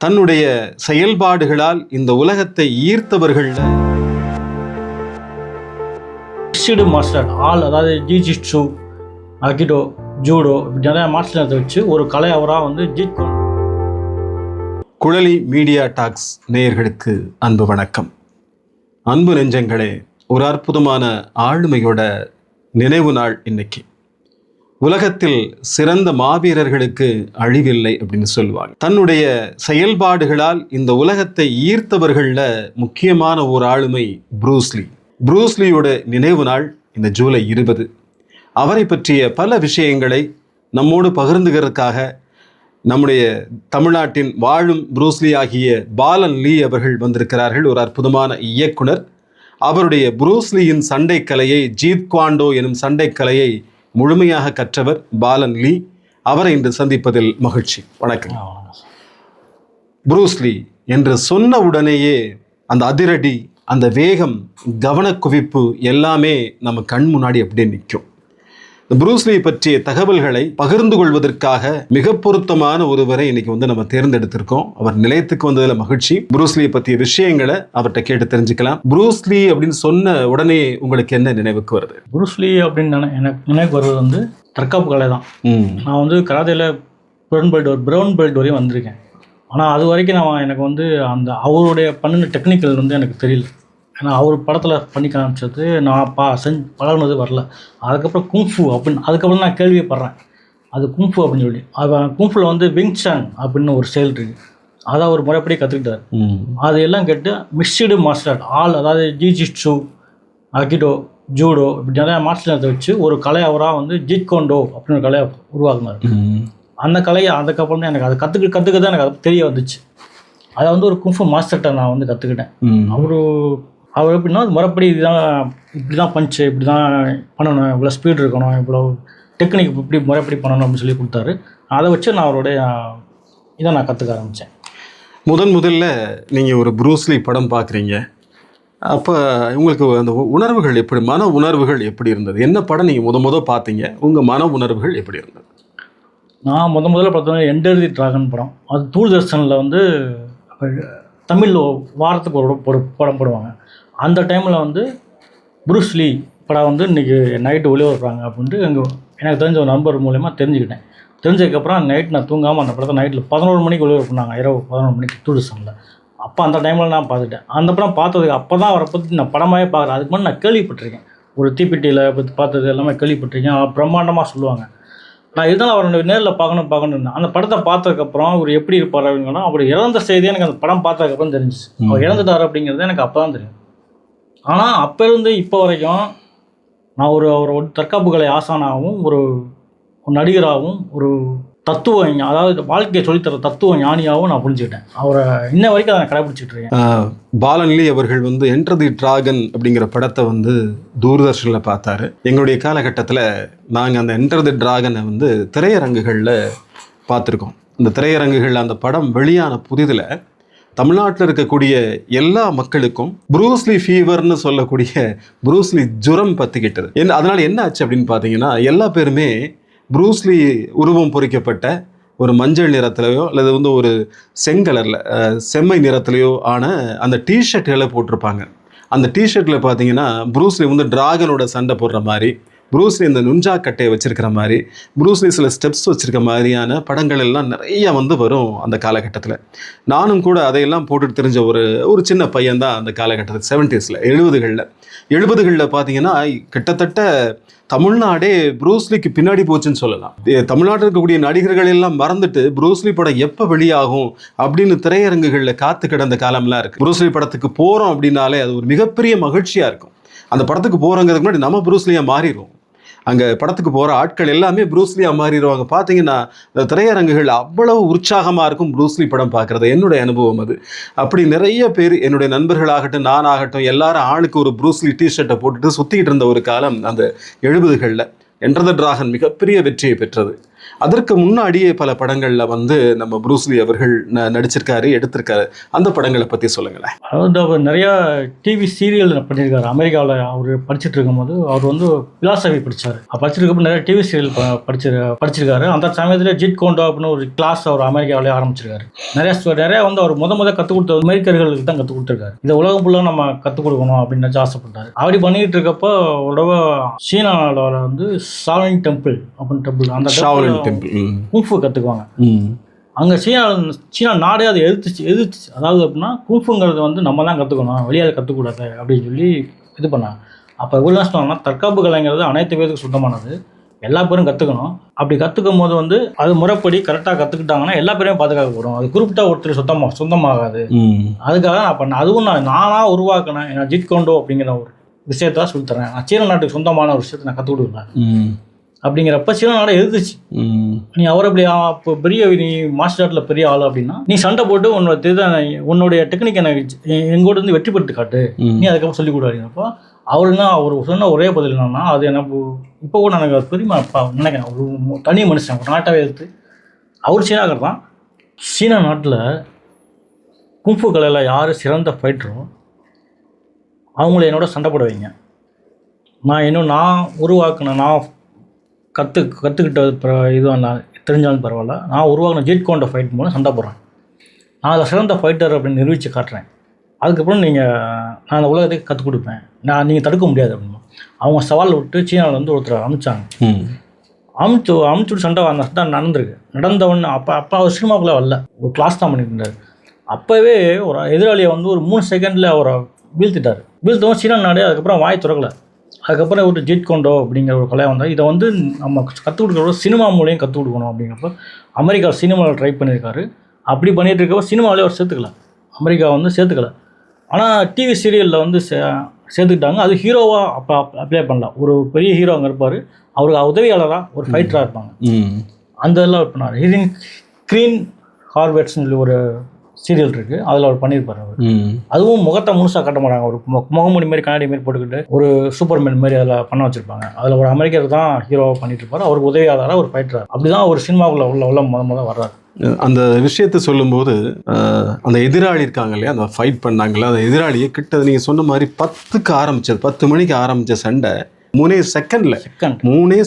தன்னுடைய செயல்பாடுகளால் இந்த உலகத்தை ஈர்த்தவர்கள்ல மாஸ்டர் ஆல், அதாவது ஜிஜிட்சு, அகிடோ, ஜூடோ நிறைய மார்ஷல் ஆர்ட்ஸை வச்சு ஒரு கலை அவராக வந்து குழலி மீடியா டாக்ஸ் நேயர்களுக்கு அன்பு வணக்கம். அன்பு நெஞ்சங்களே, ஒரு அற்புதமான ஆளுமையோட நினைவு நாள் இன்னைக்கு. உலகத்தில் சிறந்த மாவீரர்களுக்கு அழிவில்லை அப்படின்னு சொல்லுவாங்க. தன்னுடைய செயல்பாடுகளால் இந்த உலகத்தை ஈர்த்தவர்கள்ல முக்கியமான ஒரு ஆளுமை ப்ரூஸ்லி. ப்ரூஸ்லியோட நினைவு நாள் இந்த ஜூலை 20. அவரை பற்றிய பல விஷயங்களை நம்மோடு பகிர்ந்துகிறதுக்காக நம்முடைய தமிழ்நாட்டின் வாழும் ப்ரூஸ்லி ஆகிய பாலன் லீ அவர்கள் வந்திருக்கிறார்கள். ஒரு அற்புதமான இயக்குனர். அவருடைய ப்ரூஸ்லியின் சண்டைக்கலையை, ஜீத் குவாண்டோ எனும் சண்டைக்கலையை முழுமையாக கற்றவர் பாலன் லீ. அவரை இன்று சந்திப்பதில் மகிழ்ச்சி. வணக்கம். ப்ரூஸ்லி என்று சொன்ன உடனேயே அந்த அதிரடி, அந்த வேகம், கவனக்குவிப்பு எல்லாமே நம்ம கண் முன்னாடி அப்படியே நிற்கும். ப்ரூஸ்லி பற்றிய தகவல்களை பகிர்ந்து கொள்வதற்காக மிக பொருத்தமான ஒருவரை இன்னைக்கு வந்து நம்ம தேர்ந்தெடுத்திருக்கோம். அவர் நிலையத்துக்கு வந்ததில் மகிழ்ச்சி. ப்ரூஸ்லியை பற்றிய விஷயங்களை அவர்கிட்ட கேட்டு தெரிஞ்சுக்கலாம். ப்ரூஸ்லி அப்படின்னு சொன்ன உடனே உங்களுக்கு என்ன நினைவுக்கு வருது? ப்ரூஸ்லி அப்படின்னு எனக்கு நினைவுக்கு வருவது வந்து தற்காப்பு கலை தான். நான் வந்து கராத்தேல ப்ரௌன் பெல்ட் வரையும் வந்திருக்கேன். ஆனால் அது வரைக்கும் எனக்கு வந்து அந்த அவருடைய பண்ணின டெக்னிக்கல் வந்து எனக்கு தெரியல. ஏன்னா அவர் படத்தில் பண்ணி காமிச்சது நான் பழகுனது வரல. அதுக்கப்புறம் குங்ஃபு அப்படின்னு அதுக்கப்புறம் நான் கேள்விப்படுறேன். அது குங்ஃபு அப்படின்னு சொல்லி, அது குங்ஃபுல வந்து விங்சாங் அப்படின்னு ஒரு செயல் இருக்குது. அதை அவர் முறைப்படி கற்றுக்கிட்டார். அது எல்லாம் கேட்டு மிக்ஸ்டு மார்ஷல் ஆர்ட் ஆல், அதாவது ஜிஜிட்சு, அகிடோ, ஜூடோ இப்படி நிறையா மார்ஷல் ஆர்ட்ஸை வச்சு ஒரு கலை அவராக வந்து ஜீத் குவாண்டோ அப்படின்னு ஒரு கலையை உருவாக்குனார். அந்த கலையை அதுக்கப்புறம் தான் எனக்கு அதை கற்றுக்க தான் எனக்கு அது தெரிய வந்துச்சு. அதை வந்து ஒரு குங்ஃபு மாஸ்டர்கிட்ட நான் வந்து கற்றுக்கிட்டேன். அவர் எப்படின்னா முறைப்படி இப்படி தான் பஞ்சு, இப்படி தான் பண்ணணும், இவ்வளோ ஸ்பீட் இருக்கணும், இவ்வளோ டெக்னிக் இப்படி முறைப்படி பண்ணணும் அப்படின்னு சொல்லி கொடுத்தாரு. அதை வச்சு நான் அவருடைய இதை நான் கற்றுக்க ஆரம்பித்தேன். முதல்ல நீங்கள் ஒரு ப்ரூஸ்லி படம் பார்க்குறீங்க. அப்போ உங்களுக்கு அந்த உணர்வுகள் எப்படி, மன உணர்வுகள் எப்படி இருந்தது? என்ன படம் நீங்கள் முத பார்த்தீங்க? உங்கள் மன உணர்வுகள் எப்படி இருந்தது? நான் முதல்ல பார்த்தோன்னா என்டர் தி டிராகன் படம். அது தூர்தர்ஷனில் வந்து தமிழில் வாரத்துக்கு ஒரு படம் போடுவாங்க. அந்த டைமில் வந்து ப்ரூஸ்லி படம் வந்து இன்றைக்கி நைட்டு ஒளிபரப்புறாங்க அப்படின்ட்டு எனக்கு தெரிஞ்ச ஒரு நண்பர் மூலயமா தெரிஞ்சுக்கிட்டேன். தெரிஞ்சதுக்கப்புறம் நைட் நான் தூங்காமல் அந்த படத்தை நைட்டில் 11 மணிக்கு ஒளிபரப்புனாங்க, இரவு 11 மணிக்கு தூர்தர்ஷனில். அப்போ அந்த டைமில் நான் பார்த்துட்டேன். அந்த படம் பார்த்ததுக்கு அப்போ தான் அவரை பற்றி நான் படமாகவே பார்க்குறேன். அதுக்கு முன்னாடி நான் கேள்விப்பட்டிருக்கேன். ஒரு தீப்பெட்டியில் பற்றி பார்த்தது எல்லாமே கேள்விப்பட்டிருக்கேன். பிரம்மாண்டமாக சொல்லுவாங்க. நான் இருந்தாலும் அவரை நேரில் பார்க்கணும்னு இருந்தேன். அந்த படத்தை பார்த்ததுக்கப்புறம் அவர் எப்படி இருப்பார் அப்படின்னா, அவர் இறந்த செய்தி எனக்கு அந்த படம் பார்த்ததுக்கப்புறம் தெரிஞ்சிச்சு. அவர் இறந்துட்டார் அப்படிங்கிறது எனக்கு அப்போ தான் தெரியும். ஆனால் அப்போ இருந்து இப்போ வரைக்கும் நான் அவரோட தற்காப்பு கலை ஆசானாகவும், ஒரு நடிகராகவும், ஒரு தத்துவ, அதாவது வாழ்க்கையை சொல்லித்தர தத்துவ ஞானியாகவும் நான் புரிஞ்சுக்கிட்டேன். அவரை இன்ன வரைக்கும் அதை கடைபிடிச்சிட்டு இருக்கேன். பாலன் லீ அவர்கள் வந்து என்டர் தி டிராகன் அப்படிங்கிற படத்தை வந்து தூர்தர்ஷனில் பார்த்தாரு. எங்களுடைய காலகட்டத்தில் நாங்கள் அந்த என்டர் தி டிராகனை வந்து திரையரங்குகளில் பார்த்துருக்கோம். இந்த திரையரங்குகளில் அந்த படம் வெளியான புதிதில் தமிழ்நாட்டில் இருக்கக்கூடிய எல்லா மக்களுக்கும் ப்ரூஸ்லி ஃபீவர்னு சொல்லக்கூடிய ப்ரூஸ்லி ஜுரம் பற்றிக்கிட்டது. அதனால் என்ன ஆச்சு அப்படின்னு பார்த்தீங்கன்னா, எல்லா பேருமே ப்ரூஸ்லி உருவம் பொறிக்கப்பட்ட ஒரு மஞ்சள் நிறத்துலையோ அல்லது வந்து ஒரு செங்கலரில் செம்மை நிறத்துலையோ ஆன அந்த டிஷர்ட்டுகளை போட்டிருப்பாங்க. அந்த டிஷர்ட்டில் பார்த்தீங்கன்னா ப்ரூஸ்லி வந்து டிராகனோட சண்டை போடுற மாதிரி, ப்ரூஸ்லி இந்த நுஞ்சா கட்டையை வச்சுருக்கிற மாதிரி, ப்ரூஸ்லி சில ஸ்டெப்ஸ் வச்சுருக்க மாதிரியான படங்கள் எல்லாம் நிறைய வந்து வரும் அந்த காலகட்டத்தில். நானும் கூட அதையெல்லாம் போட்டுட்டு தெரிஞ்ச ஒரு சின்ன பையன்தான் அந்த காலகட்டத்தில். 70s 70களில் பார்த்தீங்கன்னா கிட்டத்தட்ட தமிழ்நாடே ப்ரூஸ்லிக்கு பின்னாடி போச்சுன்னு சொல்லலாம். தமிழ்நாட்டில் இருக்கக்கூடிய நடிகர்கள் எல்லாம் மறந்துட்டு ப்ரூஸ்லி படம் எப்போ வெளியாகும் அப்படின்னு திரையரங்குகளில் காத்து கிடந்த காலம்லாம் இருக்குது. ப்ரூஸ்லி படத்துக்கு போகிறோம் அப்படின்னாலே அது ஒரு மிகப்பெரிய மகிழ்ச்சியாக இருக்கும். அந்த படத்துக்கு போகிறோங்கிறதுக்கு முன்னாடி நம்ம ப்ரூஸ்லியாக மாறிடுவோம். அங்கே படத்துக்கு போகிற ஆட்கள் எல்லாமே ப்ரூஸ்லியாக மாறிடுவாங்க. பார்த்தீங்கன்னா இந்த திரையரங்குகள் அவ்வளவு உற்சாகமாக இருக்கும் ப்ரூஸ்லி படம் பார்க்குறது. என்னுடைய அனுபவம் அது. அப்படி நிறைய பேர், என்னுடைய நண்பர்களாகட்டும், நானாகட்டும், எல்லாரும் ஆளுக்கு ஒரு ப்ரூஸ்லி டிஷர்ட்டை போட்டுட்டு சுற்றிக்கிட்டு இருந்த ஒரு காலம் அந்த 70களில். என்டர் தி டிராகன் மிகப்பெரிய வெற்றியை பெற்றது. அதற்கு முன்னாடியே பல படங்கள்ல வந்து நம்ம ப்ரூஸ்லி அவர்கள் நடிச்சிருக்காரு, எடுத்திருக்காரு. அந்த படங்களை பத்தி சொல்லுங்களேன். அதாவது அவர் நிறையா டிவி சீரியல் பண்ணியிருக்காரு. அமெரிக்காவில் அவர் படிச்சுட்டு இருக்கும்போது அவர் வந்து பிலாசபி படித்தார். படிச்சிருக்கப்போ நிறைய டிவி சீரியல் படிச்சிருக்காரு. அந்த சமயத்தில் ஜிட் கோண்டோ அப்படின்னு ஒரு கிளாஸ் அவர் அமெரிக்காவிலே ஆரம்பிச்சிருக்காரு. நிறைய வந்து அவர் முத கற்றுக் கொடுத்த அமெரிக்கர்களுக்கு தான் கற்றுக் கொடுத்துருக்காரு. இந்த உலகம் ஃபுல்லாக நம்ம கற்றுக் கொடுக்கணும் அப்படின்னு ஆசைப்பட்டார். அப்படி பண்ணிட்டு இருக்கப்போ உடனே சீனாவில் வந்து ஷாலின் டெம்பிள் அப்படின்னு டெம்பிள், அந்த குங்ஃபு கற்றுக்குவாங்க. அங்கே சீனா நாடே அதை எதிர்த்துச்சு. அதாவது அப்படின்னா குங்ஃபுங்கிறது வந்து நம்ம தான் கற்றுக்கணும், வெளியே அதை கற்றுக்கூடாது அப்படின்னு சொல்லி இது பண்ணாங்க. அப்போ இவ்வளோ என்ன சொன்னாங்கன்னா, தற்காப்பு கலைங்கிறது அனைத்து பேருக்கு சொந்தமானது, எல்லா பேரும் கற்றுக்கணும். அப்படி கற்றுக்கும் போது வந்து அது முறைப்படி கரெக்டாக கற்றுக்கிட்டாங்கன்னா எல்லா பேரையும் பாதுகாக்கப்படும். அது குறிப்பிட்ட ஒருத்தர் சொந்தமாகாது. அதுக்காக நான் அதுவும் நானாக உருவாக்கினேன். நான் ஜிட் கோண்டோ அப்படிங்கிற ஒரு விஷயத்தான் சொல்லித்தரேன். நான் சீன நாட்டுக்கு சொந்தமான ஒரு விஷயத்தை நான் கற்றுக் கொடுக்குறேன் அப்படிங்கிறப்ப சீன நாடை எழுதுச்சு. நீ அவர் அப்படி இப்போ பெரிய நீ மார்ஷல் ஆர்ட்டில் பெரிய ஆள் அப்படின்னா நீ சண்டை போட்டு உன்னுடைய டெக்னிக் எனக்கு எங்கூட இருந்து வெற்றி பெற்று காட்டு, நீ அதுக்கப்புறம் சொல்லிக் கொடு அப்படிங்கிறப்போ அவருன்னா அவர் சொன்ன ஒரே பதில் என்னன்னா, அது எனக்கு இப்போ கூட எனக்கு பெருமை நினைக்கிறேன். ஒரு தனி மனுஷன் ஒரு நாட்டாவே எடுத்து அவர் சீனாக்கார் தான். சீனா நாட்டில் குங்ஃபு கலையில் யார் சிறந்த ஃபைட்டரோ அவங்கள என்னோட சண்டை போட வைங்க. நான் உருவாக்குன நான் கற்றுக்கிட்ட இதுவும் தெரிஞ்சாலும் பரவாயில்ல, நான் உருவாக்கின ஜிட் கோண்டோ ஃபைட் மூலம் சண்டை போடுறேன். நான் அதை சிறந்த ஃபைட்டர் அப்படின்னு நிரூபித்து காட்டுறேன். அதுக்கப்புறம் நான் அந்த உலகத்துக்கு கற்றுக் கொடுப்பேன், நீங்கள் தடுக்க முடியாது அப்படின்னு அவங்க சவால் விட்டு சீனாவில் வந்து ஒருத்தர் அனுப்பிச்சாங்க. அமுச்சுட்டு சண்டை அந்த சண்டை நடந்தவொன்னு அப்போ அவர் சினிமாக்குள்ளே வரல, ஒரு கிளாஸ் தான் பண்ணிட்டு இருந்தார். அப்போவே ஒரு எதிராளியை வந்து ஒரு 3 செகண்டில் அவரை வீழ்த்தவும் சீனா நாடு அதுக்கப்புறம் வாய் திறக்கலை. அதுக்கப்புறம் ஒரு ஜிட் கோண்டோ அப்படிங்கிற ஒரு கலை வந்தால் இதை வந்து நம்ம கற்றுக் கொடுக்குறோம், சினிமா மூலியம் கற்றுக் கொடுக்கணும் அப்படிங்கிறப்ப அமெரிக்கா சினிமாவில் ட்ரை பண்ணியிருக்காரு. அப்படி பண்ணிகிட்டு இருக்கப்போ சினிமாவிலே அவர் சேர்த்துக்கல, அமெரிக்கா வந்து சேர்த்துக்கல. ஆனால் டிவி சீரியலில் வந்து சேர்த்துக்கிட்டாங்க. அது ஹீரோவாக அப்போ அப்ளை பண்ணல. ஒரு பெரிய ஹீரோ அங்கே இருப்பார், அவருக்கு உதவியாளராக ஒரு ஃபைட்டராக இருப்பாங்க. அந்த இதெல்லாம் பண்ணார். க்ரீன் ஹார்வெட்ஸ்னு சொல்லி ஒரு சீரியல் இருக்குது, அதில் அவர் பண்ணியிருப்பார். அவர் அதுவும் முகத்தை முழுசாக காட்ட மாட்டாங்க, ஒரு முகமூடி மாரி கண்ணாடி மாரி போட்டுக்கிட்டு ஒரு சூப்பர்மேன் மாதிரி அதில் பண்ண வச்சுருப்பாங்க. அதில் ஒரு அமெரிக்கர் தான் ஹீரோவாக பண்ணிட்டு இருப்பார், அவருக்கு உதவியாளராக ஒரு ஃபைட்டராக. அப்படி தான் ஒரு சினிமாவுக்குள்ள உள்ள முத வர்றாரு. அந்த விஷயத்தை சொல்லும்போது அந்த எதிராளி இருக்காங்க இல்லையா, அந்த ஃபைட் பண்ணாங்களா, அந்த எதிராளியை கிட்ட நீங்கள் சொன்ன மாதிரி 10 மணிக்கு ஆரம்பித்த சண்டை 3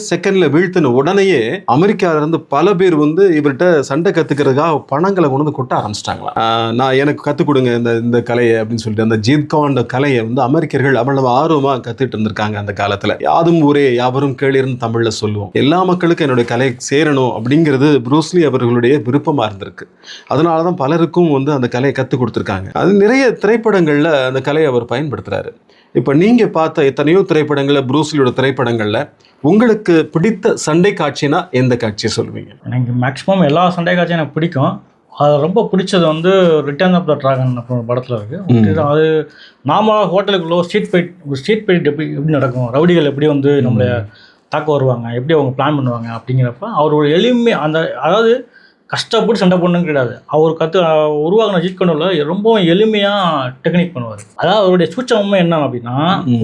செகண்ட்ல வீழ்த்தின உடனேயே அமெரிக்காவில இருந்து பல பேர் வந்து இவர்கிட்ட சண்டை கத்துக்கிறதுக்காக பணங்களை கொண்டு வந்து கொட்ட ஆரம்பிச்சிட்டாங்களா. நான் எனக்கு கற்றுக் கொடுங்க இந்த கலையை அப்படின்னு சொல்லிட்டு அந்த ஜிட் கோண்டோ கலையை வந்து அமெரிக்கர்கள் அவ்வளவு ஆர்வமாக கற்றுட்டு இருந்திருக்காங்க. அந்த காலத்தில் யாதும் ஊரே யாவரும் கேளிர்னு தமிழில் சொல்லுவோம். எல்லா மக்களுக்கும் என்னுடைய கலை சேரணும் அப்படிங்கிறது ப்ரூஸ்லி அவர்களுடைய விருப்பமாக இருந்திருக்கு. அதனால தான் பலருக்கும் வந்து அந்த கலையை கற்றுக் கொடுத்துருக்காங்க. அது நிறைய திரைப்படங்களில் அந்த கலையை அவர் பயன்படுத்துகிறாரு. இப்போ நீங்கள் பார்த்த எத்தனையோ திரைப்படங்களில் ப்ரூஸ்லியோட திரைப்படங்களில் உங்களுக்கு பிடித்த சண்டை காட்சினா எந்த காட்சியை சொல்லுவீங்க? எனக்கு மேக்ஸிமம் எல்லா சண்டை காட்சியும் எனக்கு பிடிக்கும். அது ரொம்ப பிடிச்சது வந்து ரிட்டர்ன் ஆஃப் த டிராகன் அப்புறம் படத்தில் இருக்குது. அது நாம ஹோட்டலுக்குள்ளே ஸ்ட்ரீட் ஃபைட் எப்படி நடக்கும், ரவுடிகள் எப்படி வந்து நம்மளை தாக்க வருவாங்க, எப்படி அவங்க பிளான் பண்ணுவாங்க அப்படிங்கிறப்ப அவர் ஒரு எளிமை அதாவது கஷ்டப்பட்டு சண்டை போடணுன்னு கிடையாது. அவர் உருவாக்கின ஜிட் கோண்டோவில் ரொம்பவும் எளிமையாக டெக்னிக் பண்ணுவார். அதாவது அவருடைய சூட்சமே என்ன அப்படின்னா,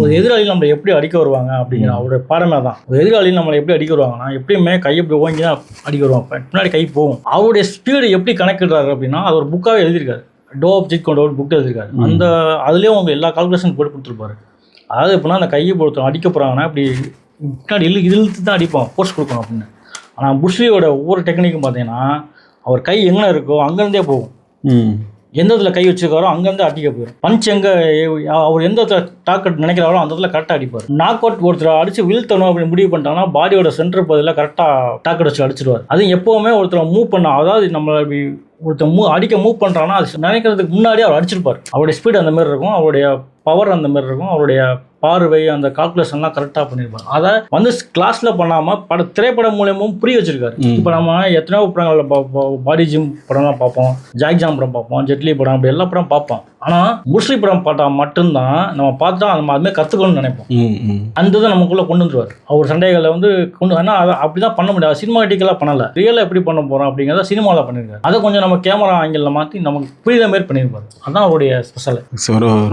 ஒரு எதிராளி நம்மளை எப்படி அடிக்க வருவாங்க அப்படிங்கிற அவருடைய பாடமே தான். ஒரு எதிராளி நம்மளை எப்படி அடிக்க வருவாங்கன்னா எப்படியுமே கையை எப்படி ஓங்கி தான் அடிக்க வருவாங்க, பின்னாடி கை போகும். அவருடைய ஸ்பீடு எப்படி கணக்கிடுறாரு அப்படின்னா அது ஒரு புக்காகவே எழுதியிருக்காரு. டோ ஆஃப் ஜிட் கோண்டோ புக் எழுதியிருக்காரு. அந்த அதுலேயும் அவங்க எல்லா கால்குலேஷன் போட்டு கொடுத்துருப்பாரு. அதாவது எப்படின்னா அந்த கையை பொறுத்தவங்க அடிக்க போகிறாங்கன்னா இப்படி பின்னாடி இழுத்து தான் அடிப்போம், ஃபோர்ஸ் கொடுக்கணும் அப்படின்னு. ஆனால் புஷ்லியோட ஒவ்வொரு டெக்னிக்கும் பார்த்தீங்கன்னா அவர் கை எங்கே இருக்கோ அங்கேருந்தே போகும். எந்த இடத்துல கை வச்சுருக்காரோ அங்கேருந்து அடிக்க போயிடும். பஞ்ச் எங்கே அவர் எந்த இடத்துல டாக்கெட் நினைக்கிறாரோ அந்த இடத்துல கரெக்டாக அடிப்பார். நாக் அவுட் ஒருத்தர் அடித்து வீழ்த்தணும் அப்படின்னு முடிவு பண்ணிட்டாங்கன்னா பாடியோட சென்டர் பகுதியில் கரெக்டாக டாக்கெட் வச்சு அடிச்சிடுவார். அதுவும் எப்போவுமே ஒருத்தர் மூவ் பண்ண, அதாவது நம்மளை ஒருத்தர் அடிக்க மூவ் பண்ணுறாங்கன்னா அது நினைக்கிறதுக்கு முன்னாடியே அவர் அடிச்சிருப்பார். அவருடைய ஸ்பீடு அந்த மாதிரி இருக்கும், அவருடைய பவர் அந்த மாதிரி இருக்கும், அவருடைய பார்வை அந்த கால்குலேஷன்லாம் கரெக்டாக பண்ணியிருப்பாங்க. அதை வந்து கிளாஸில் பண்ணாமல் திரைப்படம் மூலியமும் புரிய வச்சிருக்காரு. இப்போ நம்ம எத்தனையோ படங்களில் பார்ப்போம், பாடி ஜிம் படம்லாம் பார்ப்போம், ஜாக் ஜாம் படம் பார்ப்போம், ஜெட்லி படம், அப்படி எல்லா படம் பார்ப்போம். ஆனால் புஷ்லி படம் பார்த்தா மட்டும்தான் நம்ம பார்த்தா நம்ம அதுமாதிரி கற்றுக்கணும்னு நினைப்போம். அந்த இதை நமக்குள்ளே கொண்டு வந்துருவார். அவர் சண்டைகளை வந்து ஆனால் அதை அப்படி தான் பண்ண முடியாது, சினிமாட்டிக்கலாக பண்ணலை. ரியலாக எப்படி பண்ண போகிறோம் அப்படிங்கிறத சினிமாவில் பண்ணியிருக்காரு. அதை கொஞ்சம் நம்ம கேமரா ஆங்கிளில் மாற்றி நமக்கு புரியுத மாரி பண்ணியிருப்பார். அதுதான் அவருடைய ஸ்பெஷல்.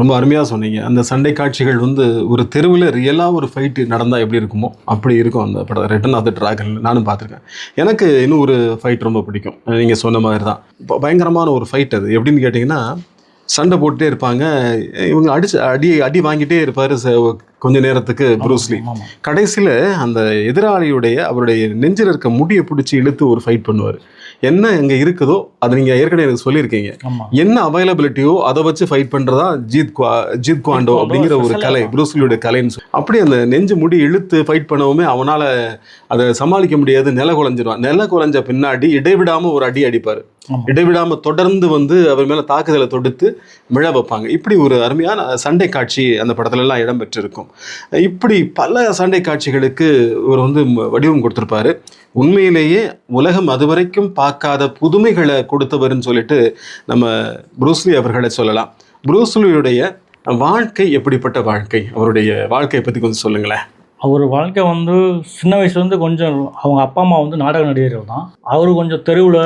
ரொம்ப அருமையாக சொன்னீங்க. சொன்னீங்க. அந்த சண்டை காட்சிகள் வந்து ஒரு தெருவில் ரியலாக ஒரு ஃபைட்டு நடந்தால் எப்படி இருக்குமோ அப்படி இருக்கும் அந்த படம் ரிட்டர்ன் ஆஃப் த டிராகன். நானும் பார்த்துருக்கேன். எனக்கு இன்னும் ஒரு ஃபைட் ரொம்ப பிடிக்கும். நீங்கள் சொன்ன மாதிரி தான் பயங்கரமான ஒரு ஃபைட். அது எப்படின்னு கேட்டிங்கன்னா, சண்டை போட்டுட்டே இருப்பாங்க, இவங்க அடி வாங்கிட்டே இருப்பார் கொஞ்ச நேரத்துக்கு ப்ரூஸ்லி. கடைசியில் அந்த எதிராளியுடைய அவருடைய நெஞ்சில் இருக்க முடியை பிடிச்சி இழுத்து ஒரு ஃபைட் பண்ணுவார். என்ன இங்கே இருக்குதோ அது நீங்கள் ஏற்கனவே எனக்கு சொல்லியிருக்கீங்க, என்ன அவைலபிலிட்டியோ அதை வச்சு ஃபைட் பண்ணுறதா ஜீத் குவாண்டோ அப்படிங்கிற ஒரு கலை, ப்ரூஸ்லியோட கலைன்னு சொல்லி. அப்படி அந்த நெஞ்சு முடி இழுத்து ஃபைட் பண்ணவுமே அவனால் அதை சமாளிக்க முடியாது, நில குலைஞ்சிடுவான். நில குலைஞ்ச பின்னாடி இடைவிடாமல் ஒரு அடி அடிப்பார். இடைவிடாமல் தொடர்ந்து வந்து அவர் மேலே தாக்குதலை தொடுத்து விழ வைப்பாங்க. இப்படி ஒரு அருமையான சண்டை காட்சி அந்த படத்துலலாம் இடம்பெற்றிருக்கும். இப்படி பல சண்டை காட்சிகளுக்கு இவர் வந்து வடிவம் கொடுத்துருப்பாரு. உண்மையிலேயே உலகம் அதுவரைக்கும் பார்க்காத புதுமைகளை கொடுத்தவர்னு சொல்லிட்டு நம்ம ப்ரூஸ்லி அவர்களை சொல்லலாம். ப்ரூஸ்லியுடைய வாழ்க்கை எப்படிப்பட்ட வாழ்க்கை, அவருடைய வாழ்க்கையை பற்றி கொஞ்சம் சொல்லுங்களேன். அவர் வாழ்க்கை வந்து சின்ன வயசுலேருந்து கொஞ்சம் அவங்க அப்பா அம்மா வந்து நாடக நடிகர்கள் தான். அவர் கொஞ்சம் தெருவில்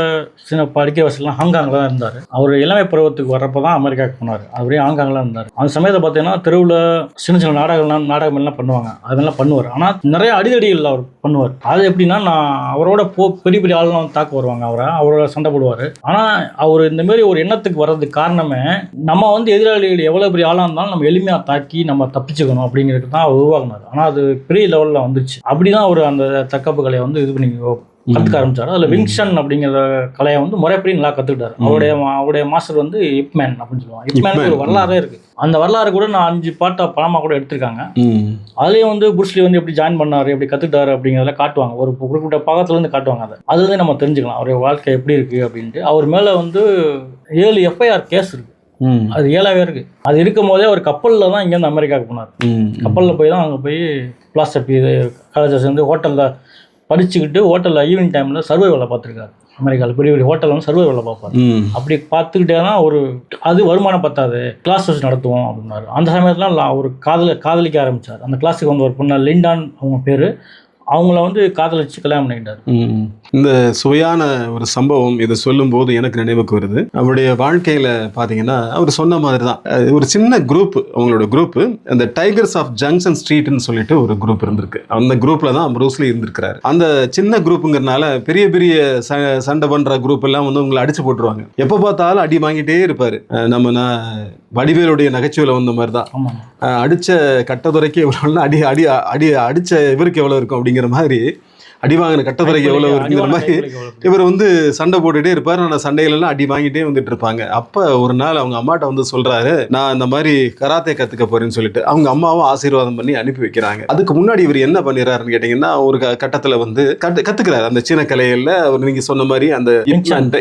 சின்ன படிக்கிற வயசுலாம் ஹாங்காங்கில் தான் இருந்தார். அவர் இளமை பருவத்துக்கு வர்றப்போ தான் அமெரிக்காவுக்கு போனார். அவரே ஹாங்காங்கில் இருந்தார். அந்த சமயத்தில் பார்த்தீங்கன்னா தெருவில் சின்ன சின்ன நாடகமெல்லாம் பண்ணுவாங்க, அதெல்லாம் பண்ணுவார். ஆனால் நிறைய அடிதடிகள் அவர் பண்ணுவார். அது எப்படின்னா, நான் அவரோட பெரிய பெரிய ஆளுலாம் தாக்க வருவாங்க, அவரோட சண்டை போடுவார். ஆனால் அவர் இந்தமாரி ஒரு எண்ணத்துக்கு வர்றதுக்கு காரணமே, நம்ம வந்து எதிராளிகள் எவ்வளோ பெரிய ஆளாக இருந்தாலும் நம்ம எளிமையாக தாக்கி நம்ம தப்பிச்சுக்கணும் அப்படிங்கிறது தான் அவர் உருவாக்குனார். ஆனால் அது பெரிய லெவலில் வந்துச்சு. அப்படிதான் அவர் அந்த தற்காப்பு கலையை வந்து இது பண்ணி கற்றுக்க ஆரம்பிச்சார். அதில் விங்ஷன் அப்படிங்கிற கலையை வந்து முறைப்படி நல்லா கற்றுக்கிட்டார். அவருடைய மாஸ்டர் வந்து இப்மேன் அப்படின்னு சொல்லுவாங்க. இப்மேனுக்கு ஒரு வரலாறே இருக்குது. அந்த வரலாறு கூட நான் 5 பாட்டாக படமாக கூட எடுத்திருக்காங்க. அதுலேயும் வந்து புருஸ்லி வந்து எப்படி ஜாயின் பண்ணார், எப்படி கற்றுக்கிட்டாரு அப்படிங்கிறத காட்டுவாங்க. ஒரு குறிப்பிட்ட பாகத்துலேருந்து காட்டுவாங்க. அதுலேருந்து நம்ம தெரிஞ்சுக்கலாம் அவருடைய வாழ்க்கை எப்படி இருக்குது அப்படின்ட்டு. அவர் மேலே வந்து 7 எஃப்ஐஆர் கேஸ் இருக்குது. அது 7ஆவே இருக்கு. அது இருக்கும் போதே ஒரு கப்பலில் தான் இங்கேருந்து அமெரிக்காவுக்கு போனார். கப்பலில் போய் தான் அங்கே போய் பிளாஸ்டப்பி காலேஜை சேர்ந்து ஹோட்டலில் படிச்சுக்கிட்டு ஹோட்டலில் ஈவினிங் டைமில் சர்வே வேலை பார்த்துருக்காரு. அமெரிக்காவில் பெரிய பெரிய ஹோட்டலில் வந்து சர்வே வேலை பார்ப்பார். அப்படி தான் ஒரு அது வருமானம் பத்தாது, கிளாஸ் வச்சு நடத்துவோம் அப்படின்னாரு. அந்த சமயத்தில் அவர் காதலிக்க ஆரம்பித்தார். அந்த கிளாஸுக்கு வந்து ஒரு பொண்ணு லிண்டான் அவங்க பேர், அவங்கள வந்து காதலிச்சு கல்யாணம் பண்ணிக்கிட்டார். இந்த சுவையான ஒரு சம்பவம் இதை சொல்லும்போது எனக்கு நினைவுக்கு வருது. அவருடைய வாழ்க்கையில் பார்த்தீங்கன்னா, அவர் சொன்ன மாதிரி தான் ஒரு சின்ன குரூப், அவங்களோட குரூப்பு அந்த டைகர்ஸ் ஆஃப் ஜங்ஷன் ஸ்ட்ரீட்னு சொல்லிட்டு ஒரு குரூப் இருந்திருக்கு. அந்த குரூப்பில் தான் ப்ரூஸ்லி இருந்திருக்கிறாரு. அந்த சின்ன குரூப்புங்கிறனால பெரிய பெரிய சண்டை பண்ணுற குரூப் எல்லாம் வந்து உங்களை அடிச்சு போட்டுருவாங்க. எப்போ பார்த்தாலும் அடி வாங்கிட்டே இருப்பார். நம்ம வடிவேலுடைய நகைச்சுவையில் வந்த மாதிரி தான், அடித்த கட்டதுரைக்கு எவ்வளோ அடித்த இவருக்கு எவ்வளோ இருக்கும் அப்படிங்கிற மாதிரி, அடி வாங்கின கட்டத்துறைக்கு எவ்வளோ இருக்குங்கிற மாதிரி இவர் வந்து சண்டை போட்டுகிட்டே இருப்பார். ஆனால் சண்டையிலலாம் அடி வாங்கிட்டே வந்துட்டு இருப்பாங்க. அப்போ ஒரு நாள் அவங்க அம்மாட்ட வந்து சொல்கிறாரு, நான் இந்த மாதிரி கராத்தே கற்றுக்க போகிறேன்னு சொல்லிட்டு அவங்க அம்மாவும் ஆசீர்வாதம் பண்ணி அனுப்பி வைக்கிறாங்க. அதுக்கு முன்னாடி இவர் என்ன பண்ணிடுறாருன்னு கேட்டிங்கன்னா, ஒரு கட்டத்தில் வந்து கற்றுக்கிறாரு அந்த சீன கலைகளில். அவர் நீங்கள் சொன்ன மாதிரி அந்த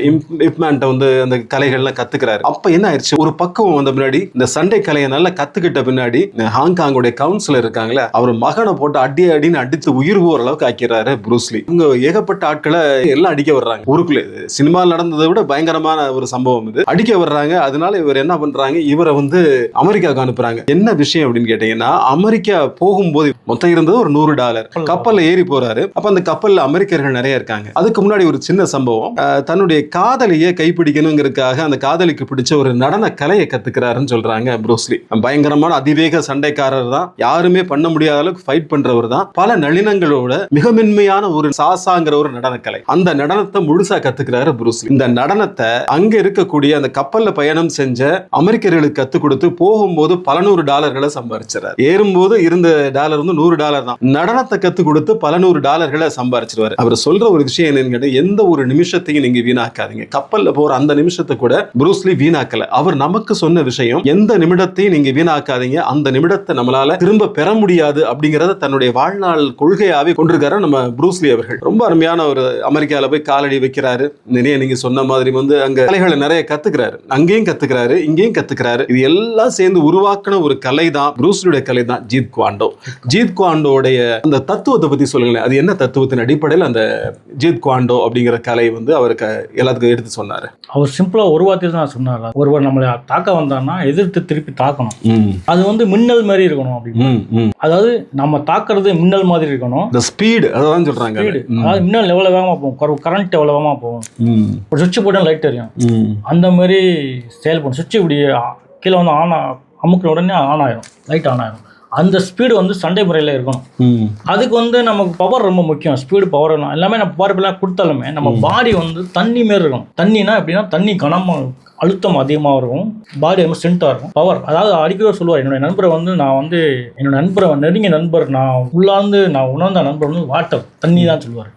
இப்மேன்ட்ட வந்து அந்த கலைகள்லாம் கற்றுக்கிறாரு. அப்போ என்ன ஆயிடுச்சு, ஒரு பக்குவம் வந்த பின்னாடி இந்த சண்டை கலையை நல்லா கற்றுக்கிட்ட பின்னாடி ஹாங்காங்குடைய கவுன்சிலர் இருக்காங்களே, அவர் மகனை போட்டு அடின்னு அடித்து உயிர் போகிற அளவுக்கு ஆக்கிறாரு ப்ரூஸ்லி. இவங்க ஏகப்பட்ட ஆட்களை எல்லாம் அடிக்க வர்றாங்க. ஊருக்குள்ள சினிமாவில் நடந்ததை விட பயங்கரமான ஒரு சம்பவம் இது. அடிக்க வர்றாங்க. அதனால இவர் என்ன பண்றாங்க, இவரை வந்து அமெரிக்காவுக்கு அனுப்புறாங்க. என்ன விஷயம் அப்படின்னு கேட்டீங்கன்னா, அமெரிக்கா போகும்போது மொத்தம் இருந்தது ஒரு $100. கப்பல்ல ஏறி போறாரு. அப்ப அந்த கப்பல்ல அமெரிக்கர்கள் நிறைய இருக்காங்க. அதுக்கு முன்னாடி ஒரு சின்ன சம்பவம், தன்னுடைய காதலியை கைப்பிடிக்கணுங்கிறதுக்காக அந்த காதலிக்கு பிடிச்ச ஒரு நடன கலையை கத்துக்கிறாருன்னு சொல்றாங்க ப்ரூஸ்லி. பயங்கரமான அதிவேக சண்டைக்காரர் தான், யாருமே பண்ண முடியாத அளவுக்கு ஃபைட் பண்றவர் தான். பல நளினங்களோட மிக மென்மையான ஒரு சாசாங்கிற ஒரு நடனக்கலை, அந்த நடனத்தை முழுசா கத்துக்கிறாரு ப்ரூஸ்லி. இந்த நடனத்தை அங்க இருக்கக்கூடிய அந்த கப்பல்ல பயணம் செஞ்ச அமெரிக்கர்களுக்கு கத்துக் கொடுத்து போகும்போது பல $100 சம்பாதிச்சார். ஏறும்போது இருந்த டாலர் வந்து $100 தான். நடனத்தை கத்துக் கொடுத்து பல $100 சம்பாதிச்சிருவாரு. அவர் சொல்ற ஒரு விஷயம் என்னன்னு, எந்த ஒரு நிமிஷத்தையும் நீங்க வீணாக்காதீங்க. கப்பல்ல போற அந்த நிமிஷத்தை கூட ப்ரூஸ்லி வீணாக்கல. அவர் நமக்கு சொன்ன விஷயம், எந்த நிமிடத்தையும் நீங்க வீணாக்காதீங்க, அந்த நிமிடத்தை நம்மளால திரும்ப பெற முடியாது அப்படிங்கறத தன்னுடைய வாழ்நாள் கொள்கையாவே கொண்டிருக்காரு நம்ம ப்ரூஸ்லி அவர்கள். ரொம்ப அருமையான ஒரு அமெரிக்காவில் போய் காலடி வைக்கிறாரு. நிறைய நீங்க சொன்ன மாதிரி வந்து அங்க கலைகளை நிறைய கத்துக்கிறாரு. அங்கேயும் கத்துக்கிறாரு, இங்கேயும் கத்துக்கிறாரு. இது எல்லாம் சேர்ந்து உருவாக்கின ஒரு கலை தான் ப்ரூஸ்லியுடைய கலை தான் ஜீத் குவாண்டோ. ஜீத் குவாண்டோடைய அந்த தத்துவத்தை பத்தி சொல்லுங்களேன். அது என்ன தத்துவத்தின் அடிப்படையில் அந்த ஜீத் குவாண்டோ அப்படிங்கிற கலை வந்து அவருக்கு எல்லாத்துக்கும் எடுத்து சொன்னாரு? அவர் சிம்பிளா ஒரு வார்த்தையில் தான் சொன்னார். ஒருவர் நம்மளை தாக்க வந்தான்னா எதிர்த்து திருப்பி தாக்கணும். அது வந்து மின்னல் மாதிரி இருக்கணும் அப்படின்னு. அதாவது நம்ம தாக்குறது மின்னல் மாதிரி இருக்கணும். இந்த ஸ்பீடு அதான் சொல்றாங்க. அதாவது மின்னல் எவ்வளவு வேகமா போகும், கரண்ட் எவ்வளவு வேகமா போகும். ஒரு சுவிட்ச் போட்டா லைட் தெரியும், அந்த மாதிரி செயல்படும். சுவிட்ச் இப்படி கீழே வந்து அமுக்கின உடனே ஆன் ஆயிரும், லைட் ஆன் ஆயிரும். அந்த ஸ்பீடு வந்து சண்டை முறையில் இருக்கணும். அதுக்கு வந்து நமக்கு பவர் ரொம்ப முக்கியம். ஸ்பீடு பவர் எல்லாமே நம்ம பவர் கொடுத்தாலுமே நம்ம பாடி வந்து தண்ணி மாரி இருக்கும். தண்ணினா எப்படின்னா தண்ணி கனமாக அழுத்தம் அதிகமாக இருக்கும், பாடி ரொம்ப ஸ்ட்ரென்த்தாக இருக்கும். பவர் அதாவது அடிக்கடி சொல்லுவார் என்னுடைய நண்பரை வந்து, நான் வந்து என்னோட நண்பரை நெருங்கிய நண்பர், நான் உள்ளாந்து நான் உணர்ந்த நண்பர் வந்து வாட்டர் தண்ணி தான் சொல்லுவார்.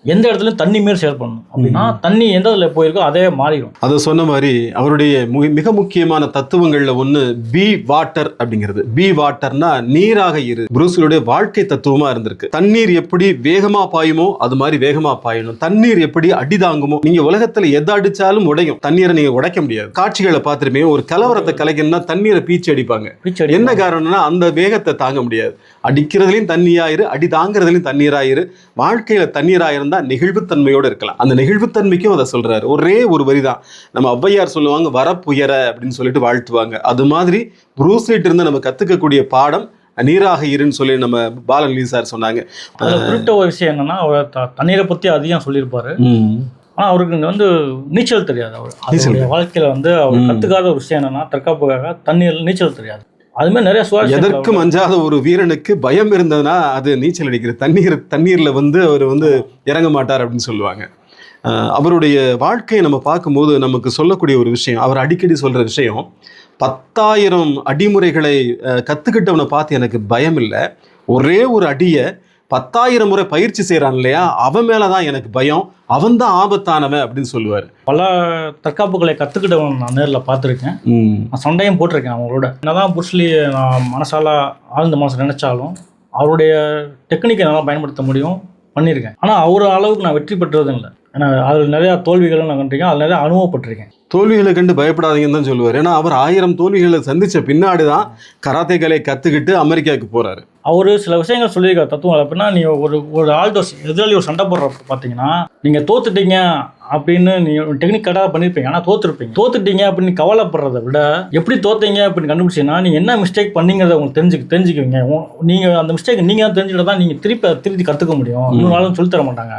எந்த இடத்துலையும் தண்ணி மாரி செயல் பண்ணணும் அப்படின்னா தண்ணி எந்த இடத்துல போயிருக்கோ அதே மாறிடும். அதை சொன்ன மாதிரி அவருடைய மிக முக்கியமான தத்துவங்கள்ல ஒன்று பி வாட்டர் அப்படிங்கிறது. பி வாட்டர்னா நீராக இரு. புரூஸ்லியுடைய வாழ்க்கை தத்துவமா இருந்திருக்கு. தண்ணீர் எப்படி வேகமா பாயுமோ அது மாதிரி வேகமா பாயணும். தண்ணீர் எப்படி அடி தாங்குமோ, நீங்க உலகத்துல எதை அடிச்சாலும் உடையும், தண்ணீரை நீங்க உடைக்க முடியாது. காட்சிகளை பார்த்துருமே, ஒரு கலவரத்தை கலைக்கணும்னா தண்ணீரை பீச்சு அடிப்பாங்க. என்ன காரணம்னா அந்த வேகத்தை தாங்க முடியாது. அடிக்கிறதுலையும் தண்ணியாயிரு, அடி தாங்கிறதுலையும் தண்ணீராயிரு. வாழ்க்கையில தண்ணீராயிரு நெகிழ்வுத்தன்மையோடு இருக்கலாம். அந்த நெகிழ்வுத்தன்மைக்கும் அதை சொல்றாரு. ஒரே ஒரு வரிதான். நம்ம ஔவையார் சொல்லுவாங்க வரப்புயர அப்படின்னு சொல்லிட்டு வாழ்த்துவாங்க. அது மாதிரி புரூஸ்லிட்ட இருந்து நம்ம கத்துக்கக்கூடிய பாடம் நீராக இருன்னு சொல்லி நம்ம பாலன் லீ சார் சொன்னாங்க. குறிப்பிட்ட ஒரு விஷயம் என்னன்னா, அவர் தண்ணீரை பத்தி அதிகம் சொல்லியிருப்பாரு. ஆனா அவருக்கு வந்து நீச்சல் தெரியாது. அவர் வாழ்க்கையில வந்து அவர் கத்துக்காத ஒரு விஷயம் என்னன்னா, தற்காப்புக்காக தண்ணீர் நீச்சல் தெரியாது. அதுமாதிரி நிறைய எதற்கும் அஞ்சாத ஒரு வீரனுக்கு பயம் இருந்ததுன்னா அது நீச்சல் அடிக்கிற தண்ணீர்ல வந்து அவர் வந்து இறங்க மாட்டார் அப்படின்னு சொல்லுவாங்க. அவருடைய வாழ்க்கையை நம்ம பார்க்கும்போது நமக்கு சொல்லக்கூடிய ஒரு விஷயம், அவர் அடிக்கடி சொல்ற விஷயம், 10,000 அடிமுறைகளை கத்துக்கிட்டவனை பார்த்து எனக்கு பயம் இல்லை, ஒரே ஒரு அடியை 10,000 முறை பயிற்சி செய்யறான் இல்லையா, அவன் மேலதான் எனக்கு பயம், அவன் தான் ஆபத்தானவன் அப்படின்னு சொல்லுவார். பல தற்காப்புகளை கற்றுக்கிட்டவன் நான் நேரில் பார்த்துருக்கேன். நான் சண்டையும் போட்டிருக்கேன் அவங்களோட. என்னதான் புருஸ்லி நான் மனசால ஆழ்ந்த மனசு நினைச்சாலும் அவருடைய டெக்னிக்கை நல்லா பயன்படுத்த முடியும், பண்ணியிருக்கேன். ஆனால் அவர் அளவுக்கு நான் வெற்றி பெற்றதும் இல்லை. ஏன்னா அதில் நிறையா தோல்விகளும் நான் கண்டிருக்கேன், அதில் நிறையா அனுபவப்பட்டிருக்கேன். தோல்விகளை கண்டு பயப்படாதீங்கன்னு தான் சொல்லுவார். ஏன்னா அவர் 1000 தோல்விகளை சந்தித்த பின்னாடி தான் கராத்தே கலையை கற்றுக்கிட்டு அமெரிக்காவுக்கு போகிறாரு. அவர் சில விஷயங்கள் சொல்லியிருக்காரு தத்துவம். அப்படின்னா நீங்கள் ஒரு ஆள்தோஸ் எதிராளி ஒரு சண்டை போடுறப்ப பார்த்தீங்கன்னா, நீங்கள் தோத்துட்டீங்க அப்படின்னு நீங்கள் டெக்னிக் கரெக்டாக பண்ணியிருப்பீங்க, ஆனால் தோற்றுருப்பீங்க. தோத்துட்டீங்க அப்படின்னு கவலைப்படுறதை விட எப்படி தோத்தீங்க அப்படின்னு கண்டுபிடிச்சிங்கன்னா நீங்கள் என்ன மிஸ்டேக் பண்ணீங்கிறத உங்களுக்கு தெரிஞ்சுக்குவீங்க. நீங்கள் அந்த மிஸ்டேக் நீங்கள் தான் தெரிஞ்சுக்கிட்ட தான் நீங்கள் திருத்தி கற்றுக்க முடியும். இன்னொரு நாளும் சொல்லித்தர மாட்டாங்க.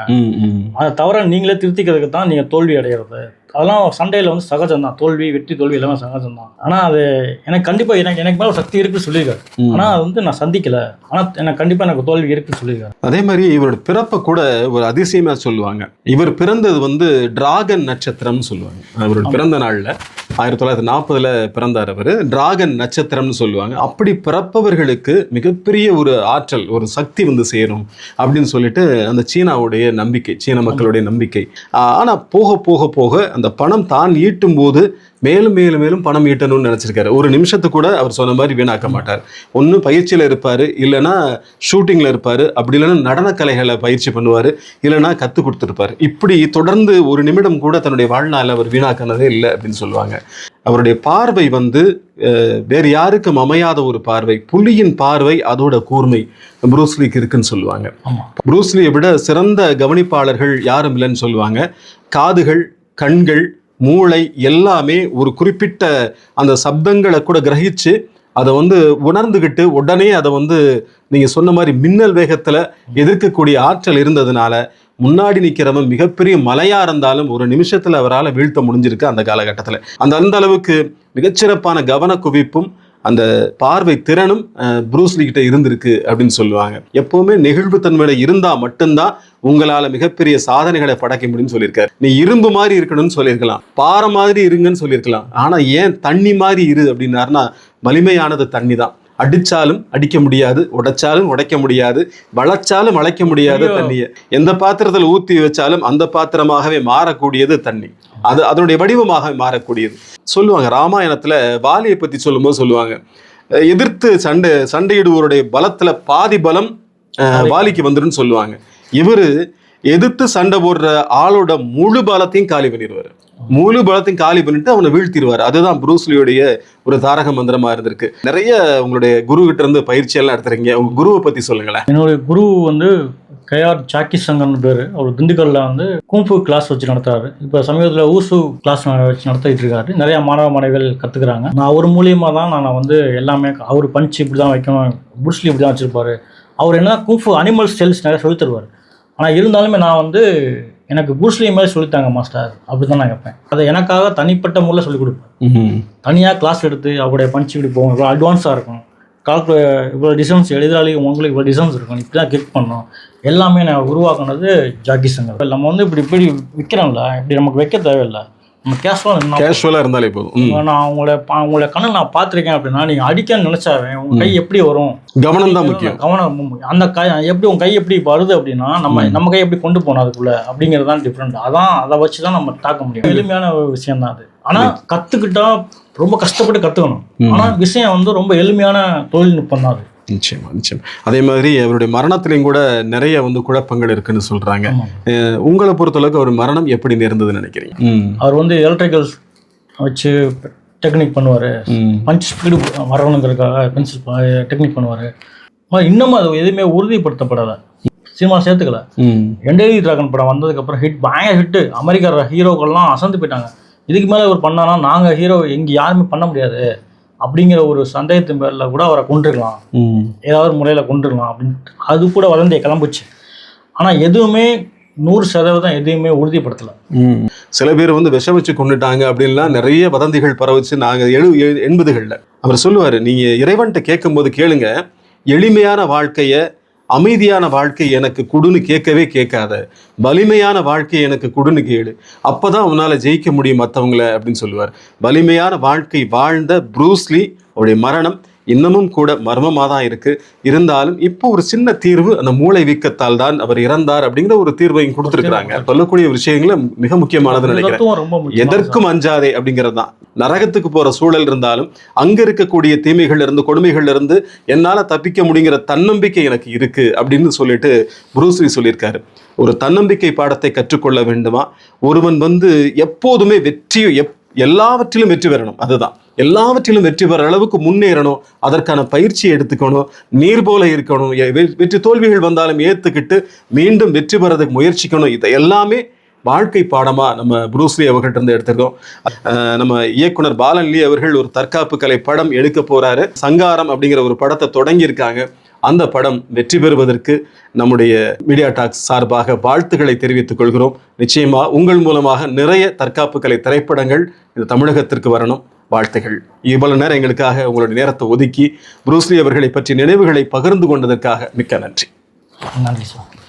அதை தவிர நீங்களே திருத்திக்கிறதுக்கு தான் நீங்கள் தோல்வி அடைகிறது. அதெல்லாம் சண்டையில் வந்து சகஜம் தான். தோல்வி வெற்றி தோல்வி எல்லாமே சகஜம் தான். ஆனால் அது எனக்கு கண்டிப்பாக எனக்கு மேலே சக்தி இருக்குன்னு சொல்லியிருக்காரு. ஆனால் அது வந்து நான் சந்திக்கலை. ஆனால் எனக்கு கண்டிப்பாக எனக்கு தோல்வி இருக்குன்னு சொல்லியிருக்காரு. அதே மாதிரி இவரோட பிறப்பை கூட ஒரு அதிசயமாக சொல்லுவாங்க. இவர் பிறந்தது வந்து டிராகன் நட்சத்திரம்னு சொல்லுவாங்க. அவரோட பிறந்த நாளில் 1940 பிறந்தார் அவர். டிராகன் நட்சத்திரம்னு சொல்லுவாங்க. அப்படி பிறப்பவர்களுக்கு மிகப்பெரிய ஒரு ஆற்றல், ஒரு சக்தி வந்து சேரும் அப்படின்னு சொல்லிட்டு அந்த சீனாவுடைய நம்பிக்கை, சீன மக்களுடைய நம்பிக்கை. ஆனால் போக போக போக அந்த பணம் தான் ஈட்டும் போது மேலும் மேலும் மேலும் பணம் ஈட்டணும்னு நினச்சிருக்காரு. ஒரு நிமிஷத்து கூட அவர் சொன்ன மாதிரி வீணாக்க மாட்டார். ஒன்று பயிற்சியில் இருப்பார், இல்லைன்னா ஷூட்டிங்கில் இருப்பார், அப்படி இல்லைன்னா நடனக்கலைகளை பயிற்சி பண்ணுவார், இல்லைன்னா கற்றுக் கொடுத்துருப்பார். இப்படி தொடர்ந்து ஒரு நிமிடம் கூட தன்னுடைய வாழ்நாள் அவர் வீணாக்கினதே இல்லை அப்படின்னு சொல்லுவாங்க. அவருடைய பார்வை வந்து வேறு யாருக்கும் அமையாத ஒரு பார்வை, புலியின் பார்வை, அதோட கூர்மை புரூஸ்லிக்கு இருக்குன்னு சொல்லுவாங்க. புரூஸ்லியை விட சிறந்த கவனிப்பாளர்கள் யாரும் இல்லைன்னு சொல்லுவாங்க. காதுகள், கண்கள், மூளை எல்லாமே ஒரு குறிப்பிட்ட அந்த சப்தங்களை கூட கிரகிச்சு அதை வந்து உணர்ந்துக்கிட்டு உடனே அதை வந்து நீங்கள் சொன்ன மாதிரி மின்னல் வேகத்தில் எதிர்க்கக்கூடிய ஆற்றல் இருந்ததுனால முன்னாடி நிற்கிறவன் மிகப்பெரிய மலையாக இருந்தாலும் ஒரு நிமிஷத்தில் அவரால் வீழ்த்த முடிஞ்சிருக்கு அந்த காலகட்டத்தில். அந்த அளவுக்கு மிகச்சிறப்பான கவன குவிப்பும் அந்த பார்வை திறனும் புரூஸ்லி கிட்ட இருந்திருக்கு அப்படின்னு சொல்லுவாங்க. எப்பவுமே நெகிழ்வுத்தன்மையில இருந்தா மட்டும்தான் உங்களால மிகப்பெரிய சாதனைகளை படைக்க முடியும்னு சொல்லியிருக்காரு. நீ இரும்பு மாதிரி இருக்கணும்னு சொல்லியிருக்கலாம், பாறை மாதிரி இருங்கன்னு சொல்லியிருக்கலாம். ஆனா ஏன் தண்ணி மாதிரி இரு அப்படின்னாருன்னா, வலிமையானது தண்ணி தான். அடிச்சாலும் அடிக்க முடியாது, உடைச்சாலும் உடைக்க முடியாது, வளைச்சாலும் வளைக்க முடியாது தண்ணியை. எந்த பாத்திரத்தில் ஊற்றி வச்சாலும் அந்த பாத்திரமாகவே மாறக்கூடியது தண்ணி. அது அதனுடைய வடிவமாக மாறக்கூடியது சொல்லுவாங்க. ராமாயணத்துல வாலியை பத்தி சொல்லும்போது சொல்லுவாங்க, எதிர்த்து சண்டையிடுவோருடைய பலத்துல பாதி பலம் வாலிக்கு வந்துருன்னு சொல்லுவாங்க. இவரு எதிர்த்து சண்டை போடுற ஆளோட முழு பலத்தையும் காலி பண்ணிடுவாரு. முழு பலத்தையும் காலி பண்ணிட்டு அவனை வீழ்த்திடுவார். அதுதான் புரூஸ்லியோடைய ஒரு தாரக மந்திரமா இருந்திருக்கு. நிறைய உங்களுடைய குரு கிட்ட இருந்து பயிற்சி எல்லாம் எடுத்துறீங்க. உங்க குருவை பத்தி சொல்லுங்களேன். என்னுடைய குரு வந்து KR சாக்கி சங்கர்னு பேர். அவர் திண்டுக்கல்ல வந்து குங்ஃபு கிளாஸ் வச்சு நடத்துறாரு. இப்போ சமீபத்தில் ஊசு கிளாஸ் வச்சு நடத்திட்டு இருக்காரு. நிறைய மாணவ மாணவிகள் கற்றுக்குறாங்க. நான் அவர் மூலியமாக தான் நான் வந்து எல்லாமே, அவர் பஞ்ச் இப்படி தான் வைக்கணும், புருஸ்லி இப்படி தான் வச்சுருப்பாரு. அவர் என்ன குங்ஃபு அனிமல் ஸ்டைல்ஸ் நிறைய சொல்லி தருவார். ஆனால் இருந்தாலுமே நான் வந்து எனக்கு ப்ரூஸ்லி மாதிரி சொல்லித்தாங்க மாஸ்டர் அப்படி தான் நான் கேட்பேன். அதை எனக்காக தனிப்பட்ட முறையில் சொல்லிக் கொடுப்பேன். தனியாக கிளாஸ் எடுத்து அவருடைய பஞ்சு இப்படி போகும், இவ்வளோ அட்வான்ஸாக இருக்கும், இவ்வளோ டிசைன்ஸ் எதிராளி உங்களுக்கு இவ்வளோ டிசைன்ஸ் இருக்கும், இப்படி தான் கிளிக் பண்ணணும், எல்லாமே நான் உருவாக்குனது ஜாக்கி சங்கர். நம்ம வந்து இப்படி விற்கிறோம்ல, இப்படி நமக்கு வைக்க தேவையில்லை, நம்ம கேஷுவலாக இருந்தாலே போதும். நான் உங்களை கண்ணை நான் பார்த்துருக்கேன் அப்படின்னா நீங்கள் அடிக்கன்னு நினச்சாவே உங்கள் கை எப்படி வரும், கவனம் தான் முக்கியம். கவனம் அந்த கை எப்படி உங்கள் கை எப்படி வருது அப்படின்னா நம்ம கை எப்படி கொண்டு போகணும் அதுக்குள்ள அப்படிங்கிறது தான் டிஃப்ரெண்ட். அதை வச்சு தான் நம்ம தாக்க முடியும். எளிமையான விஷயம் தான் அது. ஆனால் கற்றுக்கிட்டா ரொம்ப கஷ்டப்பட்டு கற்றுக்கணும். ஆனால் விஷயம் வந்து ரொம்ப எளிமையான தொழில்நுட்பம் தான் அது. நிச்சயமா. அதே மாதிரி அவருடைய மரணத்திலையும் கூட நிறைய வந்து குழப்பங்கள் இருக்குன்னு சொல்றாங்க. உங்களை பொறுத்தளவுக்கு அவர் மரணம் எப்படி நேர்ந்ததுன்னு நினைக்கிறீங்க? அவர் வந்து எலக்ட்ரிக்கல்ஸ் வச்சு டெக்னிக் பண்ணுவார், பஞ்ச் ஸ்பீடு வரணுங்கிறதுக்காக பென்சில் டெக்னிக் பண்ணுவார். இன்னமும் அது எதுவுமே உறுதிப்படுத்தப்படலை, சினிமா சேர்த்துக்கல. என்டேடி டிராகன் படம் வந்ததுக்கப்புறம் பயங்கர ஹிட்டு, அமெரிக்கா ஹீரோக்கள்லாம் அசந்து போயிட்டாங்க. இதுக்கு மேலே இவர் பண்ணானா நாங்கள் ஹீரோ எங்கே யாருமே பண்ண முடியாது அப்படிங்கிற ஒரு சந்தேகத்தின் பேரில் கூட அவரை கொண்டிருக்கலாம், ஏதாவது முறையில் கொண்டிருக்கலாம் அப்படின்ட்டு அது கூட வதந்தியை கிளம்புச்சு. ஆனால் எதுவுமே 100% எதையுமே உறுதிப்படுத்தலை. சில பேர் வந்து விஷம் வச்சு கொண்டுட்டாங்க அப்படின்லாம் நிறைய வதந்திகள் பரவச்சு. நாங்கள் 80களில் அவர் சொல்லுவார், நீங்கள் இறைவன்கிட்ட கேட்கும்போது கேளுங்க, எளிமையான வாழ்க்கையை அமைதியான வாழ்க்கை எனக்கு குடுன்னு கேட்கவே கேட்காத, வலிமையான வாழ்க்கை எனக்கு குடுன்னு கேளு, அப்போதான் உன்னால் ஜெயிக்க முடியும் மற்றவங்கள அப்படின்னு சொல்லுவார். வலிமையான வாழ்க்கை வாழ்ந்த ப்ரூஸ்லி அவருடைய மரணம் இன்னமும் கூட மர்மமாக தான் இருக்கு. இருந்தாலும் இப்போ ஒரு சின்ன தீர்வு, அந்த மூளை வீக்கத்தால் தான் அவர் இறந்தார் அப்படிங்கிற ஒரு தீர்வையும் கொடுத்துருக்காங்க. சொல்லக்கூடிய விஷயங்களும் மிக முக்கியமானதுன்னு நினைக்கிறேன். எதற்கும் அஞ்சாதே அப்படிங்கிறது தான். நரகத்துக்கு போற சூழல் இருந்தாலும் அங்க இருக்கக்கூடிய தீமைகள்ல இருந்து கொடுமைகள்ல இருந்து என்னால தப்பிக்க முடியுங்கிற தன்னம்பிக்கை எனக்கு இருக்கு அப்படின்னு சொல்லிட்டு ப்ரூஸ்லி சொல்லியிருக்காரு. ஒரு தன்னம்பிக்கை பாடத்தை கற்றுக்கொள்ள வேண்டுமா? ஒருவன் வந்து எப்போதுமே எல்லாவற்றிலும் வெற்றி பெறணும். அதுதான், எல்லாவற்றிலும் வெற்றி பெற அளவுக்கு முன்னேறணும். அதற்கான பயிற்சியை எடுத்துக்கணும். நீர் போல இருக்கணும். வெற்றி தோல்விகள் வந்தாலும் ஏத்துக்கிட்டு மீண்டும் வெற்றி பெறதுக்கு முயற்சிக்கணும். இதை எல்லாமே வாழ்க்கை பாடமா நம்ம ப்ரூஸ்லி அவர்கிட்ட இருந்து எடுத்துருக்கோம். நம்ம இயக்குனர் பாலன் லீ அவர்கள் ஒரு தற்காப்பு கலை படம் எடுக்க போறாரு. சங்காரம் அப்படிங்கிற ஒரு படத்தை தொடங்கியிருக்காங்க. அந்த படம் வெற்றி பெறுவதற்கு நம்முடைய மீடியா டாக்ஸ் சார்பாக வாழ்த்துக்களை தெரிவித்துக் கொள்கிறோம். நிச்சயமா உங்கள் மூலமாக நிறைய தற்காப்பு கலை திரைப்படங்கள் இது தமிழகத்திற்கு வரணும். வாழ்த்துகள். இவ்வளவு நேரம் எங்களுக்காக உங்களுடைய நேரத்தை ஒதுக்கி ப்ரூஸ்லி அவர்களை பற்றி நினைவுகளை பகிர்ந்து கொண்டதற்காக மிக்க நன்றி. நன்றி சார்.